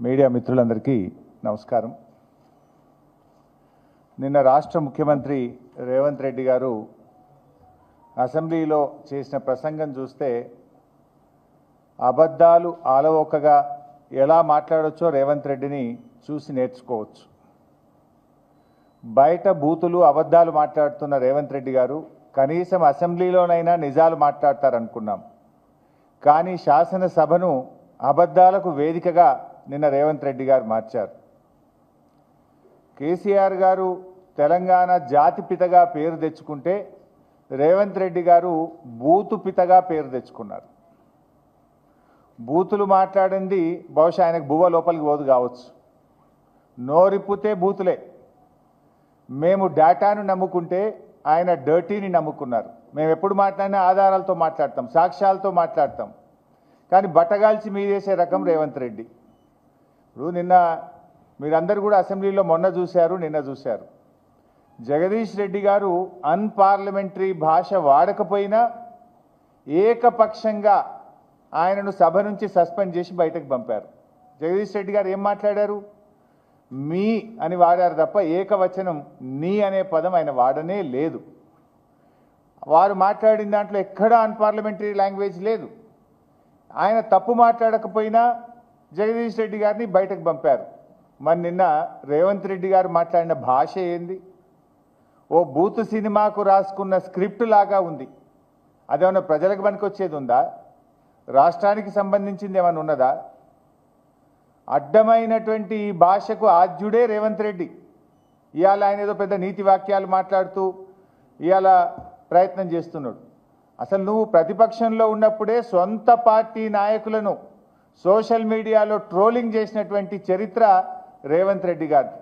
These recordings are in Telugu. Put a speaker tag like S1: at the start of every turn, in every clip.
S1: మీడియా మిత్రులందరికీ నమస్కారం. నిన్న రాష్ట్ర ముఖ్యమంత్రి రేవంత్ రెడ్డి గారు అసెంబ్లీలో చేసిన ప్రసంగం చూస్తే అబద్ధాలు ఆలవోకగా ఎలా మాట్లాడొచ్చో రేవంత్ రెడ్డిని చూసి నేర్చుకోవచ్చు. బయట బూతులు అబద్ధాలు మాట్లాడుతున్న రేవంత్ రెడ్డి గారు కనీసం అసెంబ్లీలోనైనా నిజాలు మాట్లాడతారనుకున్నాం. కానీ శాసనసభను అబద్ధాలకు వేదికగా నిన్న రేవంత్ రెడ్డి గారు మార్చారు. కేసీఆర్ గారు తెలంగాణ జాతిపితగా పేరు తెచ్చుకుంటే రేవంత్ రెడ్డి గారు బూతు పితగా పేరు తెచ్చుకున్నారు. బూతులు మాట్లాడింది బహుశా ఆయనకు బువ్వ లోపలికి పోదు కావచ్చు. నోరిప్పితే బూతులే. మేము డేటాను నమ్ముకుంటే ఆయన డర్టీని నమ్ముకున్నారు. మేము ఎప్పుడు మాట్లాడినా ఆధారాలతో మాట్లాడతాం, సాక్ష్యాలతో మాట్లాడతాం. కానీ బట్టగాల్చి మీదేసే రకం రేవంత్ రెడ్డి. ఇప్పుడు నిన్న మీరందరూ కూడా అసెంబ్లీలో నిన్న చూశారు. జగదీష్ రెడ్డి గారు అన్పార్లమెంటరీ భాష వాడకపోయినా ఏకపక్షంగా ఆయనను సభ నుంచి సస్పెండ్ చేసి బయటకు పంపారు. జగదీష్ రెడ్డి గారు ఏం మాట్లాడారు? మీ అని వాడారు తప్ప ఏకవచనం నీ అనే పదం ఆయన వాడనే లేదు. వారు మాట్లాడిన దాంట్లో ఎక్కడా అన్పార్లమెంటరీ లాంగ్వేజ్ లేదు. ఆయన తప్పు మాట్లాడకపోయినా జగదీష్ రెడ్డి గారిని బయటకు పంపారు. మరి నిన్న రేవంత్ రెడ్డి గారు మాట్లాడిన భాష ఏంది? ఓ బూత్ సినిమాకు రాసుకున్న స్క్రిప్ట్ లాగా ఉంది. అదేమన్నా ప్రజలకు పనికొచ్చేది ఉందా? రాష్ట్రానికి సంబంధించింది ఏమైనా ఉన్నదా? అడ్డమైనటువంటి ఈ భాషకు ఆద్యుడే రేవంత్ రెడ్డి. ఇవాళ ఆయన ఏదో పెద్ద నీతి వాక్యాలు మాట్లాడుతూ ఇవాళ ప్రయత్నం చేస్తున్నాడు. అసలు నువ్వు ప్రతిపక్షంలో ఉన్నప్పుడే సొంత పార్టీ నాయకులను సోషల్ మీడియాలో ట్రోలింగ్ చేసినటువంటి చరిత్ర రేవంత్ రెడ్డి గారిది.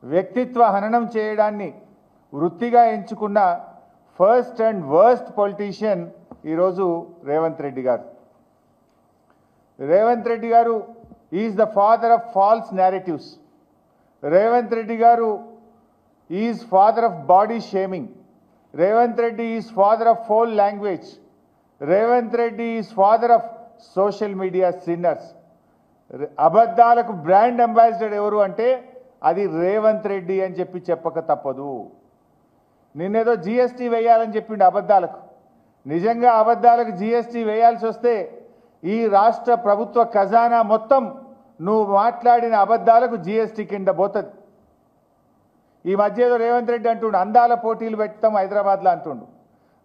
S1: వ్యక్తిత్వ హననం చేయడాన్ని వృత్తిగా ఎంచుకున్న ఫస్ట్ అండ్ వర్స్ట్ పొలిటీషియన్ ఈరోజు రేవంత్ రెడ్డి గారు. రేవంత్ రెడ్డి గారు is the father of false narratives. Revanth Reddy గారు is father of body shaming. Revanth Reddy is father of foul language. Revanth Reddy is father of social media sinners. అబద్ధాలకు బ్రాండ్ అంబాసిడర్ ఎవరు అంటే అది రేవంత్ రెడ్డి అని చెప్పక తప్పదు. నిన్నేదో జీఎస్టీ వేయాలని చెప్పిండు అబద్ధాలకు. నిజంగా అబద్ధాలకు జీఎస్టీ వేయాల్సి వస్తే ఈ రాష్ట్ర ప్రభుత్వ ఖజానా మొత్తం నువ్వు మాట్లాడిన అబద్ధాలకు జీఎస్టీ కింద పోతుంది. ఈ మధ్య ఏదో రేవంత్ రెడ్డి అంటుండు అందాల పోటీలు పెడతాం హైదరాబాద్లో అంటుండు.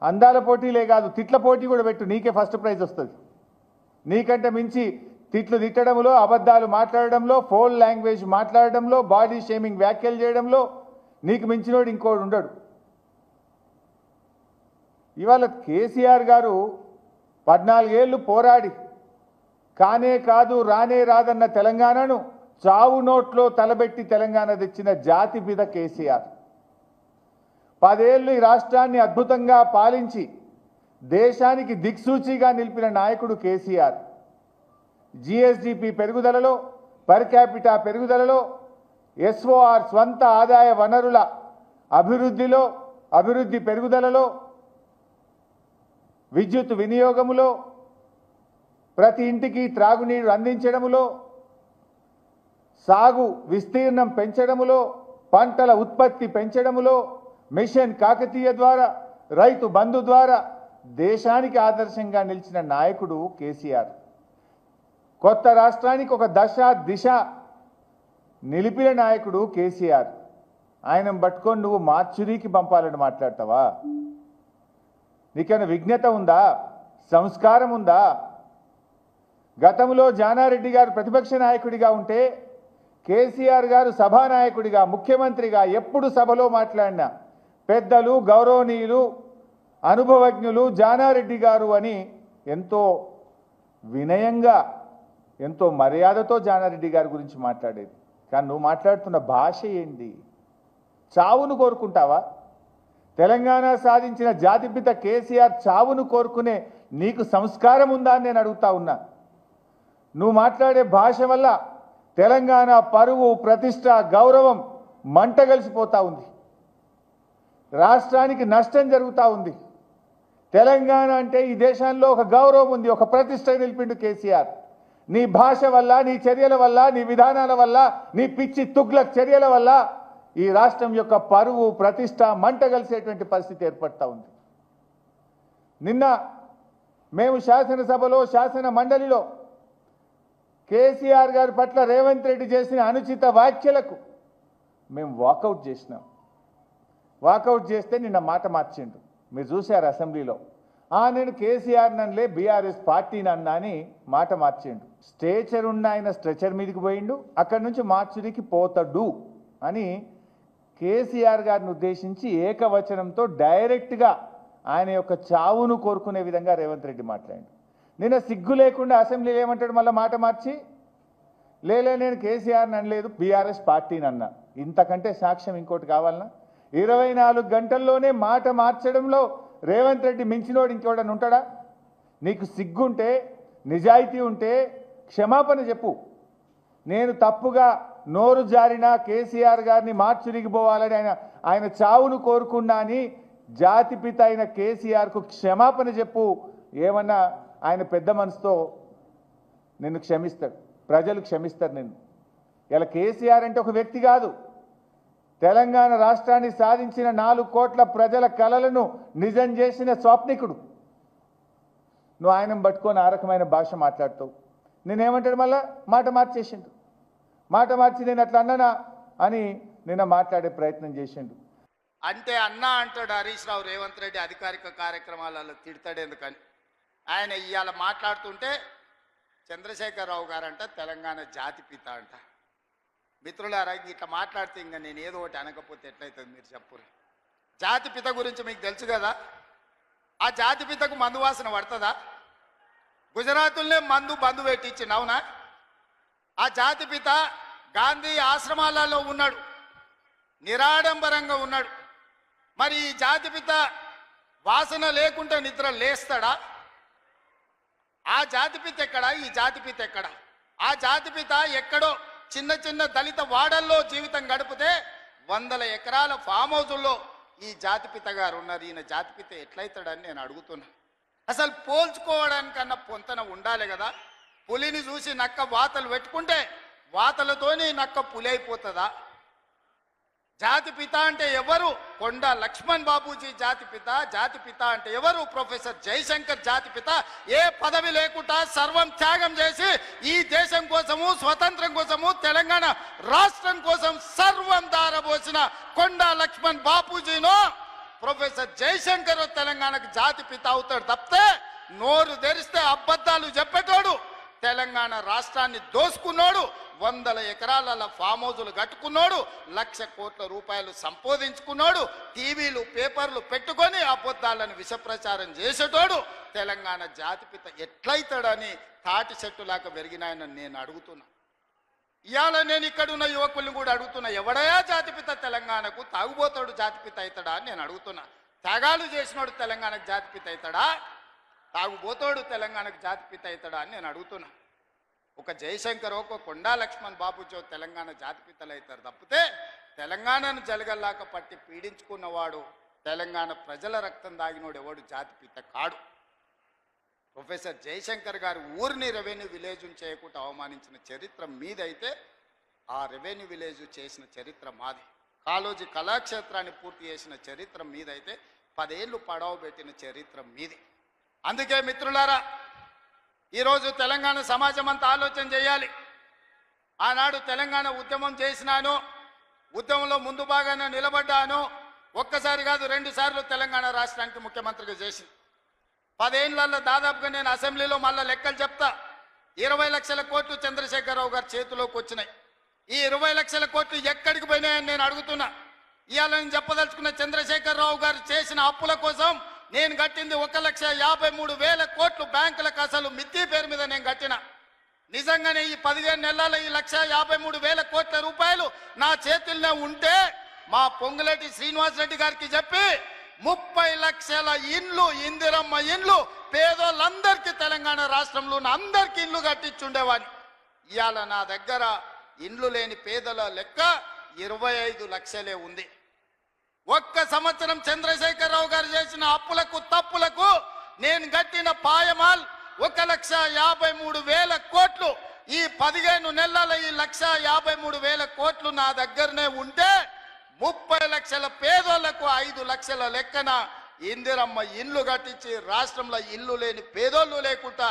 S1: అందాల పోటీలే కాదు, తిట్ల పోటీ కూడా పెట్టు, నీకే ఫస్ట్ ప్రైజ్ వస్తుంది. నీకంటే మించి తిట్లు తిట్టడంలో, అబద్ధాలు మాట్లాడడంలో, ఫౌల్ లాంగ్వేజ్ మాట్లాడడంలో, బాడీ షేమింగ్ వ్యాఖ్యలు చేయడంలో నీకు మించినోడు ఇంకోడు ఉండడు. ఇవాళ కేసీఆర్ గారు 14 ఏళ్ళు పోరాడి కానే కాదు రానే రాదన్న తెలంగాణను చావు నోట్లో తలబెట్టి తెలంగాణ తెచ్చిన జాతిపిత కేసీఆర్. 10 ఏళ్ళు ఈ రాష్ట్రాన్ని అద్భుతంగా పాలించి దేశానికి దిక్సూచిగా నిలిపిన నాయకుడు కేసీఆర్. జిఎస్డిపి పెరుగుదలలో, పర్ క్యాపిటా పెరుగుదలలో, ఎస్ఓఆర్ స్వంత ఆదాయ వనరుల అభివృద్ధి పెరుగుదలలో, విద్యుత్ వినియోగములో, ప్రతి ఇంటికి త్రాగునీరు అందించడములో, సాగు విస్తీర్ణం పెంచడములో, పంటల ఉత్పత్తి పెంచడములో, మిషన్ కాకతీయ ద్వారా, రైతు బంధు ద్వారా దేశానికి ఆదర్శంగా నిలిచిన నాయకుడు కేసీఆర్. కొత్త రాష్ట్రానికి ఒక దిశ నిలిపిన నాయకుడు కేసీఆర్. ఆయన పట్టుకొని నువ్వు మార్చురీకి పంపాలని మాట్లాడతావా? నీకేమైనా విజ్ఞత ఉందా? సంస్కారం ఉందా? గతంలో జానారెడ్డి గారు ప్రతిపక్ష నాయకుడిగా ఉంటే కేసీఆర్ గారు సభానాయకుడిగా, ముఖ్యమంత్రిగా ఎప్పుడు సభలో మాట్లాడినా పెద్దలు, గౌరవనీయులు, అనుభవజ్ఞులు జానారెడ్డి గారు అని ఎంతో వినయంగా, ఎంతో మర్యాదతో జానారెడ్డి గారి గురించి మాట్లాడేది. కానీ నువ్వు మాట్లాడుతున్న భాష ఏంటి? చావును కోరుకుంటావా? తెలంగాణ సాధించిన జాతిపిత కేసీఆర్ చావును కోరుకునే నీకు సంస్కారం ఉందా అని నేను అడుగుతా ఉన్నా. నువ్వు మాట్లాడే భాష వల్ల తెలంగాణ పరువు, ప్రతిష్ట, గౌరవం మంటగలిసిపోతా ఉంది. రాష్ట్రానికి నష్టం జరుగుతూ ఉంది. తెలంగాణ అంటే ఈ దేశంలో ఒక గౌరవం ఉంది, ఒక ప్రతిష్ట నిలిపిండు కేసీఆర్. నీ భాష వల్ల, నీ చర్యల వల్ల, నీ విధానాల వల్ల, నీ పిచ్చి తుగ్లక్ చర్యల వల్ల ఈ రాష్ట్రం యొక్క పరువు ప్రతిష్ట మంటగలిసేటువంటి పరిస్థితి ఏర్పడతా ఉంది. నిన్న మేము శాసనసభలో, శాసన మండలిలో కేసీఆర్ గారి పట్ల రేవంత్ రెడ్డి చేసిన అనుచిత వ్యాఖ్యలకు మేము వాకౌట్ చేసినాం. వాకౌట్ చేస్తే నిన్న మాట మార్చిండు. మీరు చూశారు అసెంబ్లీలో. నేను కేసీఆర్ నన్లే బీఆర్ఎస్ పార్టీని అన్నా అని మాట మార్చిండు. స్ట్రెచర్ ఉన్న ఆయన స్ట్రెచర్ మీదకి పోయిండు, అక్కడి నుంచి మార్చుడికి పోతాడు అని కేసీఆర్ గారిని ఉద్దేశించి ఏకవచనంతో డైరెక్ట్గా ఆయన యొక్క చావును కోరుకునే విధంగా రేవంత్ రెడ్డి మాట్లాడాడు. నిన్న సిగ్గు లేకుండా అసెంబ్లీలో ఏమంటాడు, మళ్ళీ మాట మార్చి లేలే నేను కేసీఆర్ని అనలేదు బీఆర్ఎస్ పార్టీని అన్నా. ఇంతకంటే సాక్ష్యం ఇంకోటి కావాలన్నా? 24 గంటల్లోనే మాట మార్చడంలో రేవంత్ రెడ్డి మించినోడు ఇంకోడని ఉంటాడా? నీకు సిగ్గుంటే, నిజాయితీ ఉంటే క్షమాపణ చెప్పు. నేను తప్పుగా నోరు జారిన కేసీఆర్ గారిని మార్చురిగిపోవాలని ఆయన చావును కోరుకున్నా అని జాతిపిత అయిన కేసీఆర్కు క్షమాపణ చెప్పు. ఏమన్నా ఆయన పెద్ద మనసుతో నిన్ను క్షమిస్తాడు, ప్రజలు క్షమిస్తారు నిన్ను. ఇలా కేసీఆర్ అంటే ఒక వ్యక్తి కాదు, తెలంగాణ రాష్ట్రాన్ని సాధించిన 4 కోట్ల ప్రజల కలలను నిజం చేసిన స్వాప్నికుడు. నువ్వు ఆయన పట్టుకొని ఆ రకమైన భాష మాట్లాడుతావు. నేనేమంటాడు, మళ్ళా మాట మార్చేసిండు. మాట మార్చి నేను అట్లా అన్నానా అని నిన్న మాట్లాడే ప్రయత్నం చేసిండు.
S2: అంటే అన్నా అంటాడు హరీష్ రావు రేవంత్ రెడ్డి అధికారిక కార్యక్రమాలలో తిడతాడు ఎందుకని. ఆయన ఇవాళ మాట్లాడుతుంటే చంద్రశేఖరరావు గారంట తెలంగాణ జాతిపిత అంట. మిత్రులారా, ఇట్లా మాట్లాడితే ఇంకా నేను ఏదో ఒకటి అనకపోతే ఎట్లయితుంది మీరు చెప్పురు. జాతిపిత గురించి మీకు తెలుసు కదా. ఆ జాతిపితకు మందు వాసన పడుతుందా? గుజరాతుల్నే బంధు పెట్టించిండు, అవునా? ఆ జాతిపిత గాంధీ ఆశ్రమాలలో ఉన్నాడు, నిరాడంబరంగా ఉన్నాడు. మరి ఈ జాతిపిత వాసన లేకుండా నిద్ర లేస్తాడా? ఆ జాతిపిత ఎక్కడా? ఈ జాతిపిత ఎక్కడా? ఆ జాతిపిత ఎక్కడో చిన్న చిన్న దళిత వాడల్లో జీవితం గడిపితే 100 ఎకరాల ఫామ్ హౌజుల్లో ఈ జాతిపిత గారు ఉన్నారు. ఈయన జాతిపిత ఎట్లయితాడని నేను అడుగుతున్నా. అసలు పోల్చుకోవడానికన్నా పొంతన ఉండాలి కదా. పులిని చూసి నక్క వాతలు పెట్టుకుంటే వాతలతోని నక్క పులి అయిపోతుందా? జాతిపిత అంటే ఎవరు? కొండా లక్ష్మణ్ బాబూజీ జాతిపిత. జాతిపిత అంటే ఎవరు? ప్రొఫెసర్ జయశంకర్ జాతిపిత. ఏ పదవి లేకుండా సర్వం త్యాగం చేసి ఈ దేశం కోసము, స్వతంత్రం కోసము, తెలంగాణ రాష్ట్రం కోసం సర్వం దారబోసిన కొండా లక్ష్మణ్ బాపూజీనో ప్రొఫెసర్ జయశంకర్ తెలంగాణకు జాతిపిత అవుతాడు తప్పితే నోరు తెరిస్తే అబద్ధాలు చెప్పేటోడు, తెలంగాణ రాష్ట్రాన్ని దోసుకున్నాడు, 100 ఎకరాల ఫామ్ హౌజులు కట్టుకున్నాడు, 1,00,000 కోట్ల రూపాయలు సంపాదించుకున్నాడు, టీవీలు పేపర్లు పెట్టుకొని అబద్ధాలను విషప్రచారం చేసేటోడు తెలంగాణ జాతిపిత ఎట్లయితాడని తాటి చెట్టులాగా పెరిగినాయని నేను అడుగుతున్నా. ఇవాళ నేను ఇక్కడున్న యువకుల్ని కూడా అడుగుతున్నా, ఎవడయా జాతిపిత తెలంగాణకు? తాగుబోతాడు జాతిపిత అవుతాడా అని నేను అడుగుతున్నా. త్యాగాలు చేసినోడు తెలంగాణకు జాతిపిత అవుతాడా? తాగుబోతాడు తెలంగాణకు జాతిపిత అవుతాడా అని నేను అడుగుతున్నా. ఒక జయశంకర్, ఒక కొండా లక్ష్మణ్ బాబుజీ తెలంగాణ జాతిపితలు అవుతారు తప్పితే తెలంగాణను జలగల్లాక పట్టి పీడించుకున్నవాడు, తెలంగాణ ప్రజల రక్తం దాగినోడు ఎవడు జాతిపిత కాడు. ప్రొఫెసర్ జయశంకర్ గారు ఊరిని రెవెన్యూ విలేజ్ చేయకుండా అవమానించిన చరిత్ర మీదైతే ఆ రెవెన్యూ విలేజ్ చేసిన చరిత్ర మాది. కాళోజీ కళాక్షేత్రాన్ని పూర్తి చేసిన చరిత్ర మీదైతే 10 ఏళ్ళు పడవ పెట్టిన చరిత్ర మీది. అందుకే మిత్రులారా, ఈరోజు తెలంగాణ సమాజం అంతా ఆలోచన చేయాలి. ఆనాడు తెలంగాణ ఉద్యమం చేసినాను, ఉద్యమంలో ముందు భాగాన నిలబడ్డాను. ఒక్కసారి కాదు 2 సార్లు తెలంగాణ రాష్ట్రానికి ముఖ్యమంత్రిగా చేసి 10 ఏళ్లలో దాదాపుగా నేను అసెంబ్లీలో మళ్ళా లెక్కలు చెప్తా. 20 లక్షల కోట్లు చంద్రశేఖరరావు గారి చేతిలోకి వచ్చినాయి. ఈ 20 లక్షల కోట్లు ఎక్కడికి పోయినాయని నేను అడుగుతున్నా. ఇవాళ నేను చెప్పదలుచుకున్న, చంద్రశేఖరరావు గారు చేసిన అప్పుల కోసం నేను కట్టింది 1,53,000 కోట్లు బ్యాంకులకు అసలు మిత్తి పేరు మీద నేను కట్టిన. నిజంగానే ఈ 15 నెలల ఈ 1,53,000 కోట్ల రూపాయలు నా చేతుల్లో ఉంటే మా పొంగులేటి శ్రీనివాసరెడ్డి గారికి చెప్పి 30 లక్షల ఇండ్లు, ఇందిరమ్మ ఇండ్లు పేదోళ్ళందరికీ, తెలంగాణ రాష్ట్రంలో ఉన్న అందరికీ ఇండ్లు కట్టించుండేవాడిని. ఇవాళ నా దగ్గర ఇండ్లు లేని పేదల లెక్క 25 లక్షలే ఉంది. ఒక్క సంవత్సరం చంద్రశేఖరరావు గారు చేసిన అప్పులకు తప్పులకు నేను కట్టిన పాయమాల్ 1,53,000 కోట్లు. ఈ 15 నెలల ఈ 1,53,000 కోట్లు నా దగ్గరనే ఉంటే 30 లక్షల పేదోళ్లకు 5 లక్షల లెక్కన ఇందిరమ్మ ఇల్లు కట్టించి రాష్ట్రంలో ఇల్లు లేని పేదోళ్ళు లేకుండా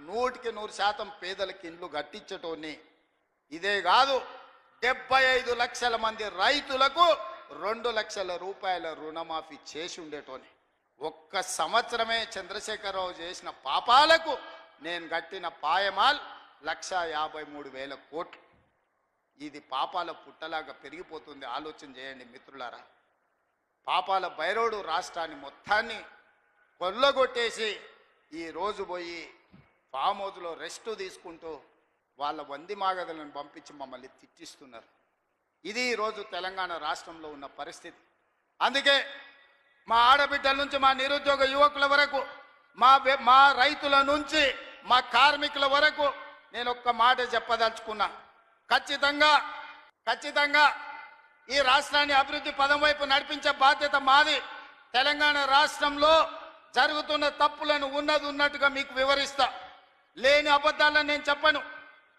S2: 100% పేదలకు ఇల్లు కట్టించటోని. ఇదే కాదు, 75 లక్షల మంది రైతులకు 2 లక్షల రూపాయల రుణమాఫీ చేసి ఉండేటోని. ఒక్క సంవత్సరమే చంద్రశేఖరరావు చేసిన పాపాలకు నేను కట్టిన పాయమాల్ 1,53,000 కోట్లు. ఇది పాపాల పుట్టలాగా పెరిగిపోతుంది. ఆలోచన చేయండి మిత్రులారా. పాపాల భైరవుడు రాష్ట్రాన్ని మొత్తాన్ని కొల్లగొట్టేసి ఈరోజు పోయి ఫామ్ హౌస్లో రెస్ట్ తీసుకుంటూ వాళ్ళ వంది మాగదులను పంపించి మమ్మల్ని తిట్టిస్తున్నారు. ఇది ఈరోజు తెలంగాణ రాష్ట్రంలో ఉన్న పరిస్థితి. అందుకే మా ఆడబిడ్డల నుంచి మా నిరుద్యోగ యువకుల వరకు, మా రైతుల నుంచి మా కార్మికుల వరకు నేను ఒక్క మాట చెప్పదలుచుకున్నా. ఖచ్చితంగా ఈ రాష్ట్రాన్ని అభివృద్ధి పదం వైపు నడిపించే బాధ్యత మాది. తెలంగాణ రాష్ట్రంలో జరుగుతున్న తప్పులను ఉన్నట్టుగా మీకు వివరిస్తా. లేని అబద్ధాలను నేను చెప్పను.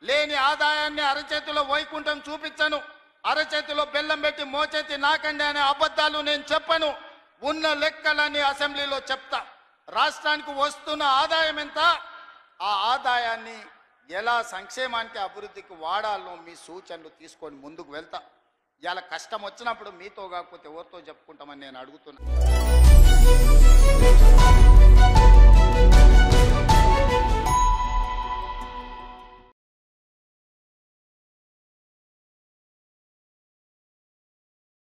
S2: లేని ఆదాయాన్ని అరచేతిలో వైకుంఠం చూపించను. అరచేతిలో బెల్లం పెట్టి మోచేతి నాకండి అనే అబద్ధాలు నేను చెప్పను. ఉన్న లెక్కలని అసెంబ్లీలో చెప్తా. రాష్ట్రానికి వస్తున్న ఆదాయం ఎంత, ఆ ఆదాయాన్ని ఎలా సంక్షేమానికి అభివృద్ధికి వాడాలో మీ సూచనలు తీసుకొని ముందుకు వెళ్తా. ఇలా కష్టం వచ్చినప్పుడు మీతో కాకపోతే ఎవరితో చెప్పుకుంటామని నేను అడుగుతున్నా.